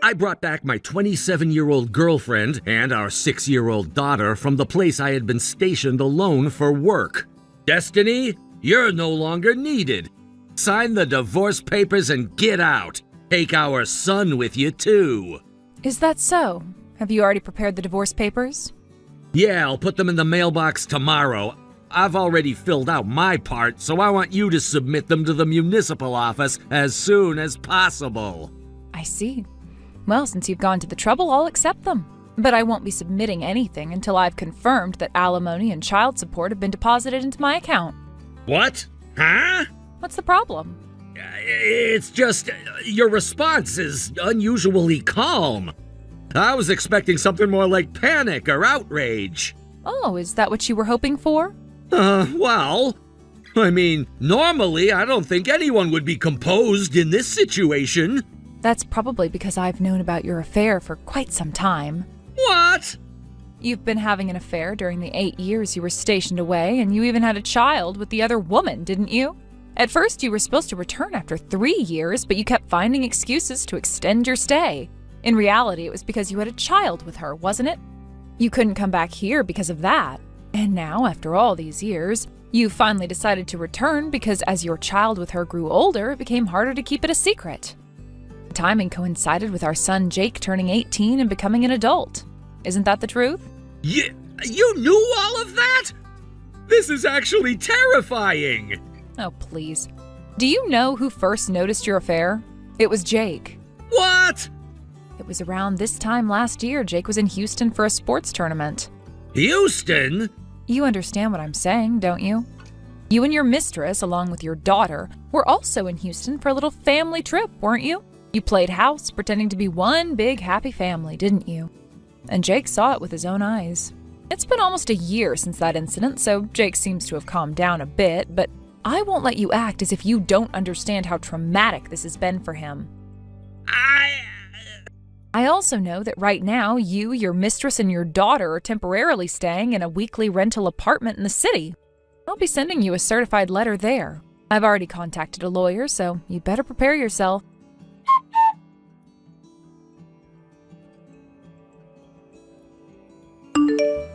I brought back my 27-year-old girlfriend and our 6-year-old daughter from the place I had been stationed alone for work. Destiny, you're no longer needed. Sign the divorce papers and get out. Take our son with you, too. Is that so? Have you already prepared the divorce papers? Yeah, I'll put them in the mailbox tomorrow. I've already filled out my part, so I want you to submit them to the municipal office as soon as possible. I see. Well, since you've gone to the trouble, I'll accept them. But I won't be submitting anything until I've confirmed that alimony and child support have been deposited into my account. What? Huh? What's the problem? It's just, your response is unusually calm. I was expecting something more like panic or outrage. Oh, is that what you were hoping for? Well, I mean, normally I don't think anyone would be composed in this situation. That's probably because I've known about your affair for quite some time. What? You've been having an affair during the 8 years you were stationed away, and you even had a child with the other woman, didn't you? At first, you were supposed to return after 3 years, but you kept finding excuses to extend your stay. In reality, it was because you had a child with her, wasn't it? You couldn't come back here because of that. And now, after all these years, you finally decided to return because as your child with her grew older, it became harder to keep it a secret. The timing coincided with our son Jake turning 18 and becoming an adult. Isn't that the truth? You knew all of that? This is actually terrifying. Oh, please. Do you know who first noticed your affair? It was Jake. What? It was around this time last year Jake was in Houston for a sports tournament. Houston? You understand what I'm saying, don't you? You and your mistress, along with your daughter, were also in Houston for a little family trip, weren't you? You played house, pretending to be one big happy family, didn't you? And Jake saw it with his own eyes. It's been almost a year since that incident, so Jake seems to have calmed down a bit, but I won't let you act as if you don't understand how traumatic this has been for him. I also know that right now you, your mistress, and your daughter are temporarily staying in a weekly rental apartment in the city. I'll be sending you a certified letter there. I've already contacted a lawyer, so you'd better prepare yourself.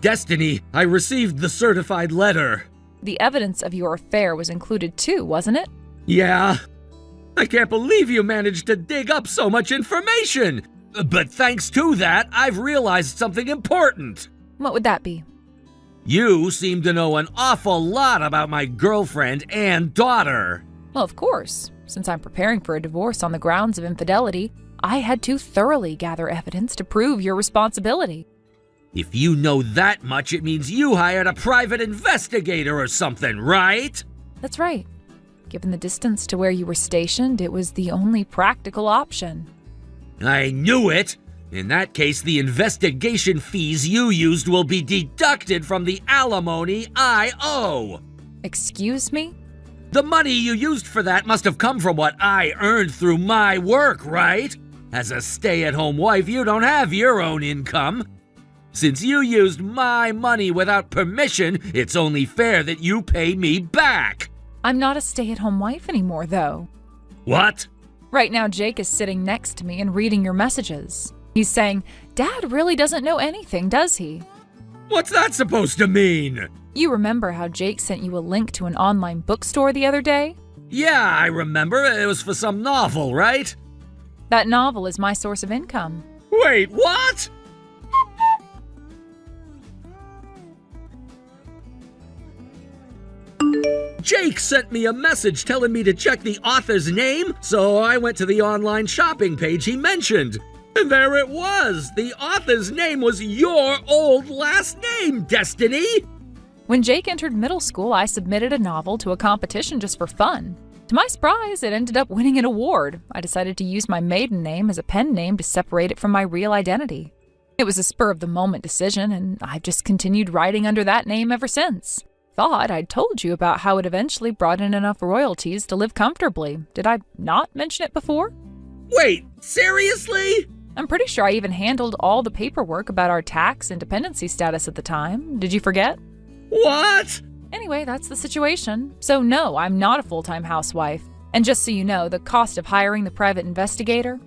Destiny, I received the certified letter. The evidence of your affair was included too, wasn't it? Yeah. I can't believe you managed to dig up so much information. But thanks to that, I've realized something important. What would that be? You seem to know an awful lot about my girlfriend and daughter. Well, of course. Since I'm preparing for a divorce on the grounds of infidelity, I had to thoroughly gather evidence to prove your responsibility. If you know that much, it means you hired a private investigator or something, right? That's right. Given the distance to where you were stationed, it was the only practical option. I knew it! In that case, the investigation fees you used will be deducted from the alimony I owe! Excuse me? The money you used for that must have come from what I earned through my work, right? As a stay-at-home wife, you don't have your own income. Since you used my money without permission, it's only fair that you pay me back. I'm not a stay-at-home wife anymore, though. What? Right now, Jake is sitting next to me and reading your messages. He's saying, "Dad really doesn't know anything, does he?" What's that supposed to mean? You remember how Jake sent you a link to an online bookstore the other day? Yeah, I remember. It was for some novel, right? That novel is my source of income. Wait, what? Jake sent me a message telling me to check the author's name, so I went to the online shopping page he mentioned. And there it was! The author's name was your old last name, Destiny! When Jake entered middle school, I submitted a novel to a competition just for fun. To my surprise, it ended up winning an award. I decided to use my maiden name as a pen name to separate it from my real identity. It was a spur-of-the-moment decision, and I've just continued writing under that name ever since. Thought I'd told you about how it eventually brought in enough royalties to live comfortably. Did I not mention it before? Wait, seriously? I'm pretty sure I even handled all the paperwork about our tax and dependency status at the time. Did you forget? What? Anyway, that's the situation. So no, I'm not a full-time housewife. And just so you know, the cost of hiring the private investigator?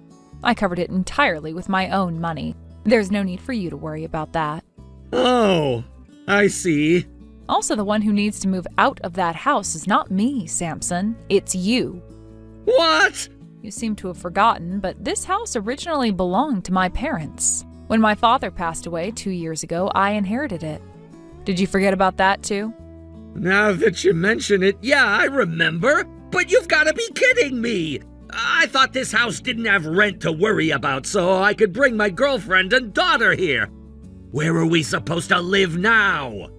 I covered it entirely with my own money. There's no need for you to worry about that. Oh, I see. Also, the one who needs to move out of that house is not me, Samson. It's you. What? You seem to have forgotten, but this house originally belonged to my parents. When my father passed away 2 years ago, I inherited it. Did you forget about that too? Now that you mention it, yeah, I remember. But you've got to be kidding me. I thought this house didn't have rent to worry about, so I could bring my girlfriend and daughter here. Where are we supposed to live now?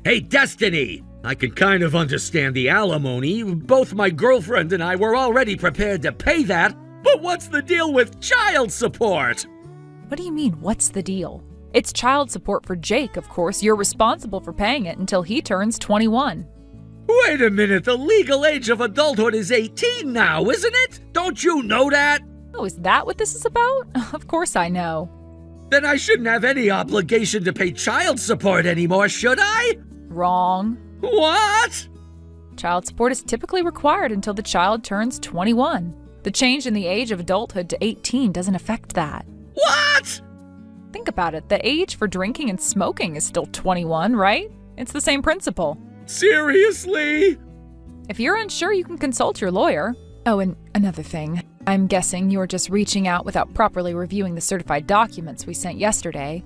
Hey, Destiny! I can kind of understand the alimony. Both my girlfriend and I were already prepared to pay that, but what's the deal with child support? What do you mean, what's the deal? It's child support for Jake, of course. You're responsible for paying it until he turns 21. Wait a minute, the legal age of adulthood is 18 now, isn't it? Don't you know that? Oh, is that what this is about? Of course I know. Then I shouldn't have any obligation to pay child support anymore, should I? Wrong. What? Child support is typically required until the child turns 21. The change in the age of adulthood to 18 doesn't affect that. What? Think about it. The age for drinking and smoking is still 21, right? It's the same principle. Seriously? If you're unsure, you can consult your lawyer. Oh, and another thing. I'm guessing you're just reaching out without properly reviewing the certified documents we sent yesterday.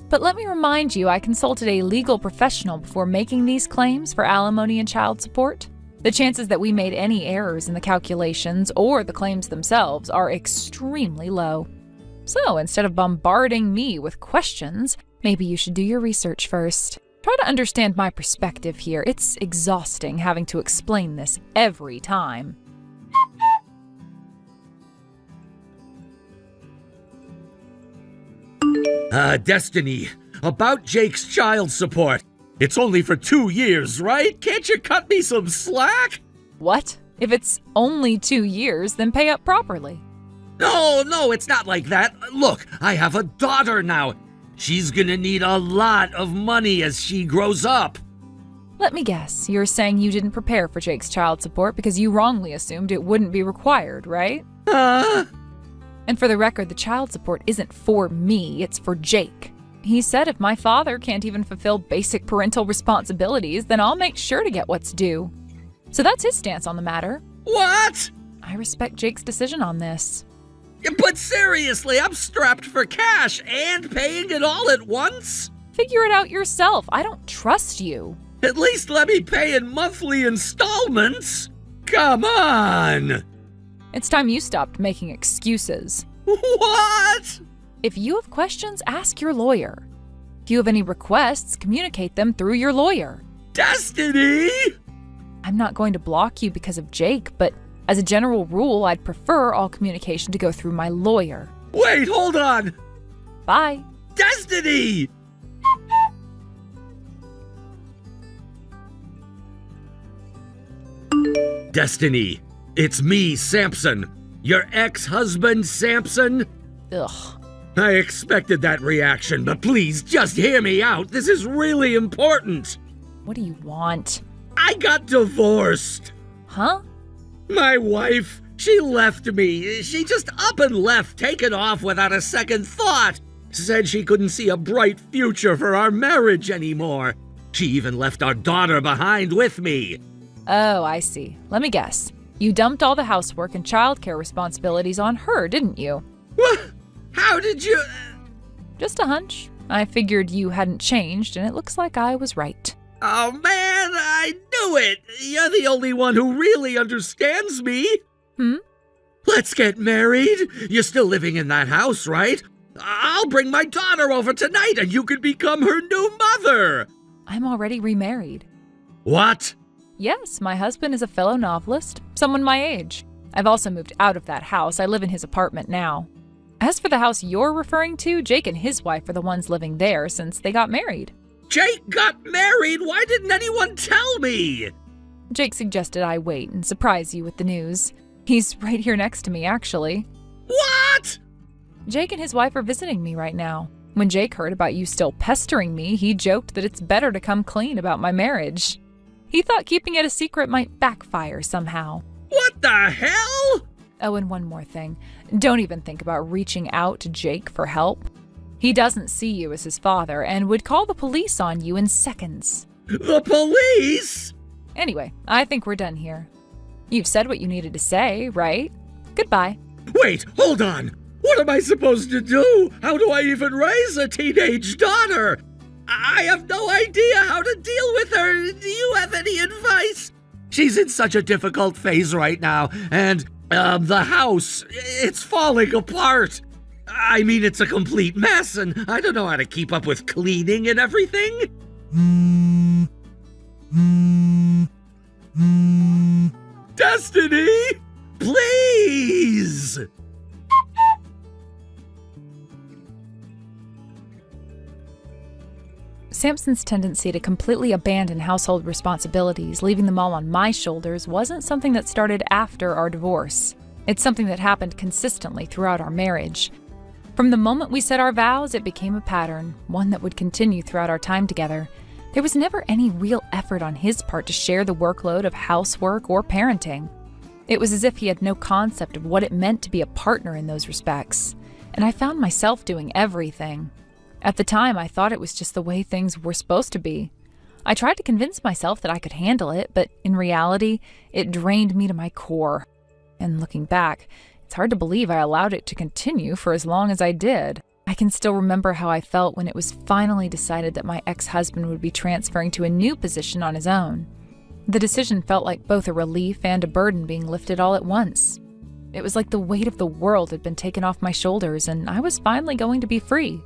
But let me remind you, I consulted a legal professional before making these claims for alimony and child support. The chances that we made any errors in the calculations or the claims themselves are extremely low. So instead of bombarding me with questions, maybe you should do your research first. Try to understand my perspective here. It's exhausting having to explain this every time. Destiny, about Jake's child support. It's only for 2 years, right? Can't you cut me some slack? What? If it's only 2 years, then pay up properly. No, it's not like that. Look, I have a daughter now. She's gonna need a lot of money as she grows up. Let me guess, you're saying you didn't prepare for Jake's child support because you wrongly assumed it wouldn't be required, right? And for the record, the child support isn't for me, it's for Jake. He said if my father can't even fulfill basic parental responsibilities, then I'll make sure to get what's due. So that's his stance on the matter. What? I respect Jake's decision on this. But seriously, I'm strapped for cash and paying it all at once? Figure it out yourself. I don't trust you. At least let me pay in monthly installments. Come on! It's time you stopped making excuses. What? If you have questions, ask your lawyer. If you have any requests, communicate them through your lawyer. Destiny! I'm not going to block you because of Jake, but as a general rule, I'd prefer all communication to go through my lawyer. Wait, hold on! Bye. Destiny! Destiny, it's me, Samson. Your ex-husband, Samson? Ugh. I expected that reaction, but please, just hear me out. This is really important. What do you want? I got divorced. Huh? My wife, she left me. She just up and left, taken off without a second thought. Said she couldn't see a bright future for our marriage anymore. She even left our daughter behind with me. Oh, I see. Let me guess. You dumped all the housework and childcare responsibilities on her, didn't you? What? How did you... Just a hunch. I figured you hadn't changed, and it looks like I was right. Oh man, I knew it! You're the only one who really understands me. Let's get married. You're still living in that house, right? I'll bring my daughter over tonight and you could become her new mother. I'm already remarried. What? Yes, my husband is a fellow novelist, someone my age. I've also moved out of that house. I live in his apartment now. As for the house you're referring to, Jake and his wife are the ones living there since they got married. Jake got married? Why didn't anyone tell me? Jake suggested I wait and surprise you with the news. He's right here next to me, actually. What? Jake and his wife are visiting me right now. When Jake heard about you still pestering me, he joked that it's better to come clean about my marriage. He thought keeping it a secret might backfire somehow. What the hell? Oh, and one more thing. Don't even think about reaching out to Jake for help. He doesn't see you as his father and would call the police on you in seconds. The police? Anyway, I think we're done here. You've said what you needed to say, right? Goodbye. Wait, hold on. What am I supposed to do? How do I even raise a teenage daughter? I have no idea how to deal with her. Do you have any advice? She's in such a difficult phase right now, and the house, it's falling apart. I mean, it's a complete mess, and I don't know how to keep up with cleaning and everything. Destiny, please! Samson's tendency to completely abandon household responsibilities, leaving them all on my shoulders, wasn't something that started after our divorce. It's something that happened consistently throughout our marriage. From the moment we said our vows, it became a pattern, one that would continue throughout our time together. There was never any real effort on his part to share the workload of housework or parenting. It was as if he had no concept of what it meant to be a partner in those respects, and I found myself doing everything. At the time, I thought it was just the way things were supposed to be. I tried to convince myself that I could handle it, but in reality, it drained me to my core. And looking back, it's hard to believe I allowed it to continue for as long as I did. I can still remember how I felt when it was finally decided that my ex-husband would be transferring to a new position on his own. The decision felt like both a relief and a burden being lifted all at once. It was like the weight of the world had been taken off my shoulders, and I was finally going to be free.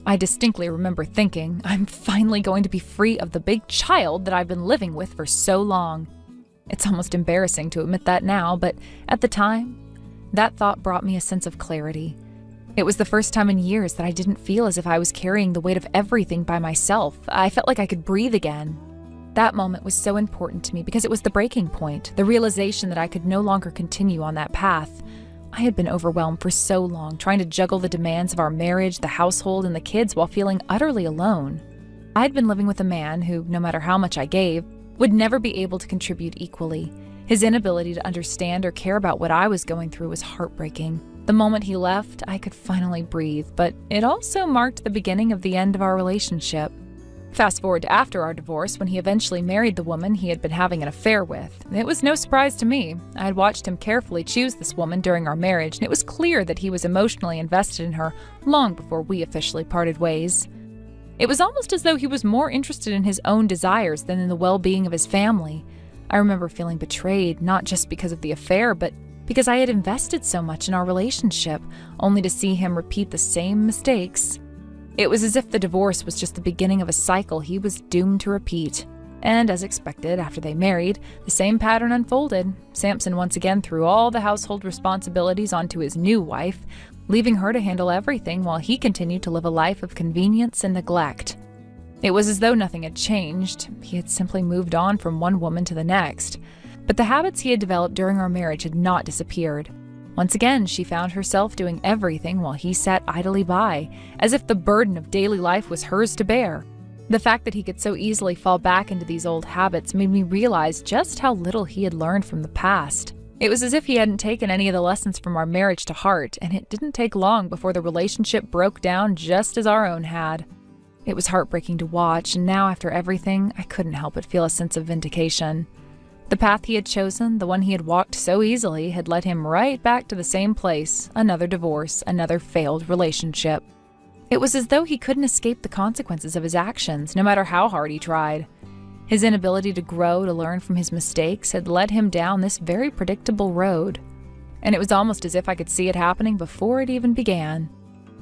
I distinctly remember thinking, I'm finally going to be free of the big child that I've been living with for so long. It's almost embarrassing to admit that now, but at the time, that thought brought me a sense of clarity. It was the first time in years that I didn't feel as if I was carrying the weight of everything by myself. I felt like I could breathe again. That moment was so important to me because it was the breaking point, the realization that I could no longer continue on that path. I had been overwhelmed for so long, trying to juggle the demands of our marriage, the household, and the kids while feeling utterly alone. I had been living with a man who, no matter how much I gave, would never be able to contribute equally. His inability to understand or care about what I was going through was heartbreaking. The moment he left, I could finally breathe, but it also marked the beginning of the end of our relationship. Fast forward to after our divorce, when he eventually married the woman he had been having an affair with. It was no surprise to me. I had watched him carefully choose this woman during our marriage, and it was clear that he was emotionally invested in her long before we officially parted ways. It was almost as though he was more interested in his own desires than in the well-being of his family. I remember feeling betrayed, not just because of the affair, but because I had invested so much in our relationship, only to see him repeat the same mistakes. It was as if the divorce was just the beginning of a cycle he was doomed to repeat. And as expected, after they married, the same pattern unfolded. Samson once again threw all the household responsibilities onto his new wife, leaving her to handle everything while he continued to live a life of convenience and neglect. It was as though nothing had changed. He had simply moved on from one woman to the next. But the habits he had developed during our marriage had not disappeared. Once again, she found herself doing everything while he sat idly by, as if the burden of daily life was hers to bear. The fact that he could so easily fall back into these old habits made me realize just how little he had learned from the past. It was as if he hadn't taken any of the lessons from our marriage to heart, and it didn't take long before the relationship broke down just as our own had. It was heartbreaking to watch, and now after everything, I couldn't help but feel a sense of vindication. The path he had chosen, the one he had walked so easily, had led him right back to the same place, another divorce, another failed relationship. It was as though he couldn't escape the consequences of his actions, no matter how hard he tried. His inability to grow, to learn from his mistakes, had led him down this very predictable road. And it was almost as if I could see it happening before it even began.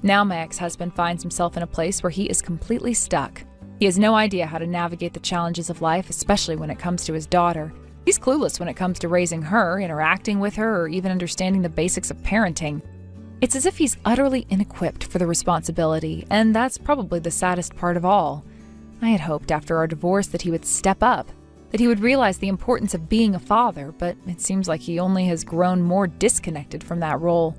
Now my ex-husband finds himself in a place where he is completely stuck. He has no idea how to navigate the challenges of life, especially when it comes to his daughter. He's clueless when it comes to raising her, interacting with her, or even understanding the basics of parenting. It's as if he's utterly inequipped for the responsibility, and that's probably the saddest part of all. I had hoped after our divorce that he would step up, that he would realize the importance of being a father, but it seems like he only has grown more disconnected from that role.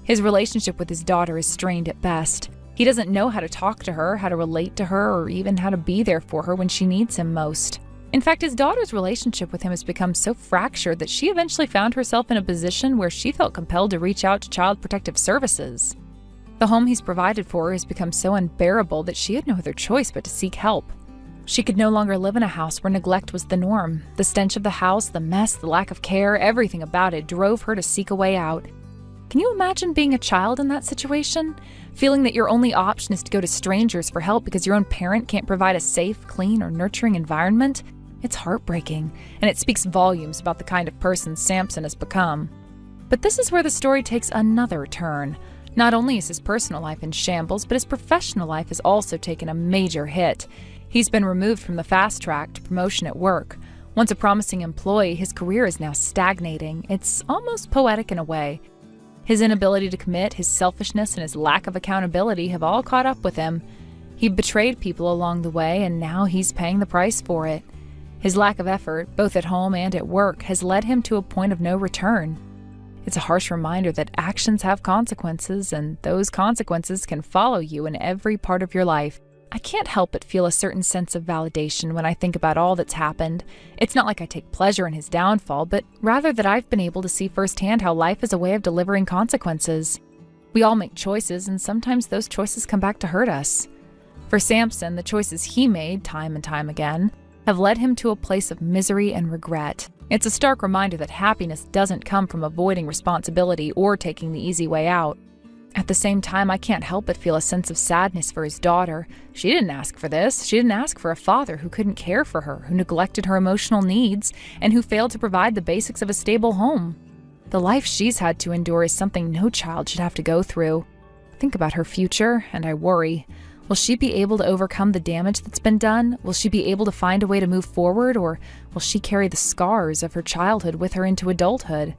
His relationship with his daughter is strained at best. He doesn't know how to talk to her, how to relate to her, or even how to be there for her when she needs him most. In fact, his daughter's relationship with him has become so fractured that she eventually found herself in a position where she felt compelled to reach out to Child Protective Services. The home he's provided for her has become so unbearable that she had no other choice but to seek help. She could no longer live in a house where neglect was the norm. The stench of the house, the mess, the lack of care, everything about it drove her to seek a way out. Can you imagine being a child in that situation? Feeling that your only option is to go to strangers for help because your own parent can't provide a safe, clean, or nurturing environment? It's heartbreaking, and it speaks volumes about the kind of person Samson has become. But this is where the story takes another turn. Not only is his personal life in shambles, but his professional life has also taken a major hit. He's been removed from the fast track to promotion at work. Once a promising employee, his career is now stagnating. It's almost poetic in a way. His inability to commit, his selfishness, and his lack of accountability have all caught up with him. He betrayed people along the way, and now he's paying the price for it. His lack of effort, both at home and at work, has led him to a point of no return. It's a harsh reminder that actions have consequences, and those consequences can follow you in every part of your life. I can't help but feel a certain sense of validation when I think about all that's happened. It's not like I take pleasure in his downfall, but rather that I've been able to see firsthand how life is a way of delivering consequences. We all make choices, and sometimes those choices come back to hurt us. For Samson, the choices he made, time and time again, have led him to a place of misery and regret. It's a stark reminder that happiness doesn't come from avoiding responsibility or taking the easy way out. At the same time, I can't help but feel a sense of sadness for his daughter. She didn't ask for this. She didn't ask for a father who couldn't care for her, who neglected her emotional needs, and who failed to provide the basics of a stable home. The life she's had to endure is something no child should have to go through. Think about her future, and I worry. Will she be able to overcome the damage that's been done? Will she be able to find a way to move forward, or will she carry the scars of her childhood with her into adulthood?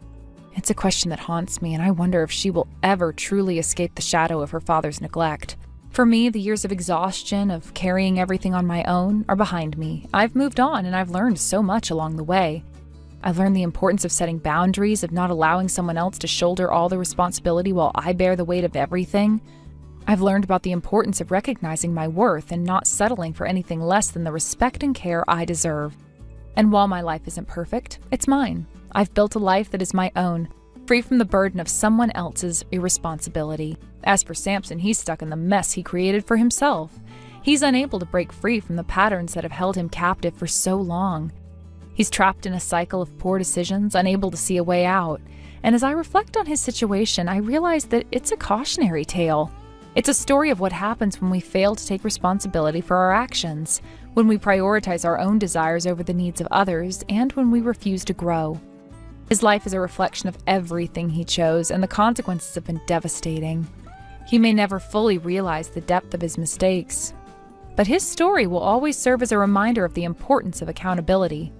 It's a question that haunts me, and I wonder if she will ever truly escape the shadow of her father's neglect. For me, the years of exhaustion, of carrying everything on my own, are behind me. I've moved on, and I've learned so much along the way. I've learned the importance of setting boundaries, of not allowing someone else to shoulder all the responsibility while I bear the weight of everything. I've learned about the importance of recognizing my worth and not settling for anything less than the respect and care I deserve. And while my life isn't perfect, it's mine. I've built a life that is my own, free from the burden of someone else's irresponsibility. As for Samson, he's stuck in the mess he created for himself. He's unable to break free from the patterns that have held him captive for so long. He's trapped in a cycle of poor decisions, unable to see a way out. And as I reflect on his situation, I realize that it's a cautionary tale. It's a story of what happens when we fail to take responsibility for our actions, when we prioritize our own desires over the needs of others, and when we refuse to grow. His life is a reflection of everything he chose, and the consequences have been devastating. He may never fully realize the depth of his mistakes, but his story will always serve as a reminder of the importance of accountability.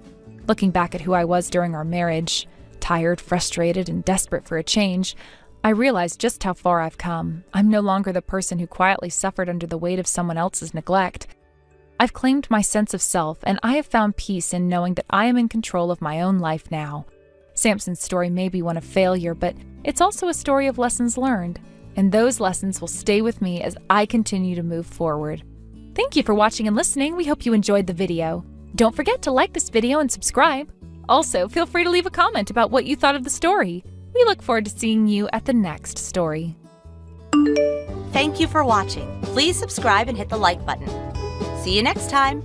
Looking back at who I was during our marriage, tired, frustrated, and desperate for a change, I realize just how far I've come. I'm no longer the person who quietly suffered under the weight of someone else's neglect. I've claimed my sense of self, and I have found peace in knowing that I am in control of my own life now. Samson's story may be one of failure, but it's also a story of lessons learned, and those lessons will stay with me as I continue to move forward. Thank you for watching and listening. We hope you enjoyed the video. Don't forget to like this video and subscribe. Also, feel free to leave a comment about what you thought of the story. We look forward to seeing you at the next story. Thank you for watching. Please subscribe and hit the like button. See you next time.